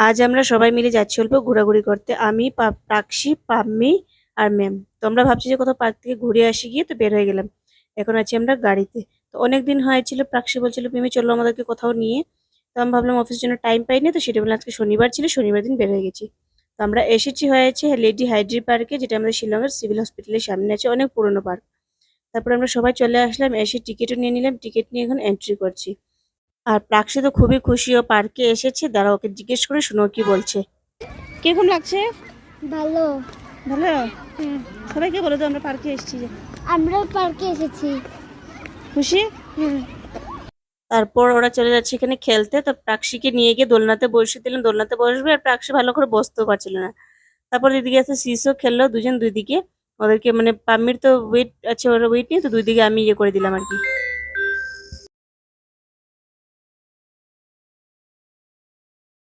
আজ আমরা সবাই মিলে যাচ্ছি অল্প ঘোরাঘুরি করতে। আমি, প্রাক্সি, পাম্মি আর ম্যাম। তো আমরা ভাবছি যে কোথাও পার্ক থেকে ঘুরে আসি, গিয়ে তো বের হয়ে গেলাম। এখন আছি আমরা গাড়িতে। তো অনেকদিন হয়েছিল, প্রাক্সি বলছিল মিমি চলো আমাদেরকে কোথাও নিয়ে। তো আমি ভাবলাম অফিসের জন্য টাইম পাইনি, তো সেটা বলে আজকে শনিবার ছিল, শনিবার দিন বের হয়ে গেছি। তো আমরা এসেছি হয়েছে লেডি হাইড্রি পার্কে, যেটা আমাদের শিলংয়ের সিভিল হসপিটালের সামনে আছে, অনেক পুরনো পার্ক। তারপর আমরা সবাই চলে আসলাম, এসে টিকিটও নিয়ে নিলাম, টিকিট নিয়ে এখন এন্ট্রি করছি। আর প্রাক্সি তো খুবই খুশি, ও পার্কে এসেছে। দাঁড়া, ওকে জিজ্ঞেস করে শুনো কি বলছে। কিরকম লাগছে? ভালো। ভালো। হুম। সবাইকে বলো তো আমরা পার্কে এসেছি যে। আমরাও পার্কে এসেছি। খুশি? হুম। তারপর ওরা চলে যাচ্ছে এখানে খেলতে। তো প্রাক্সিকে নিয়ে গিয়ে দোলনাতে বসে দিলাম, দোলনাতে বসবে। আর প্রাক্সি ভালো করে বসতেও পারছিল না। তারপর এদিকে আছে সিসও খেললো, দুজন দুই দিকে। ওদেরকে মানে পাম্মির তো ওয়েট আছে, ওরা ওয়েট নিয়ে, তো দুই দিকে আমি ইয়ে করে দিলাম আর কি।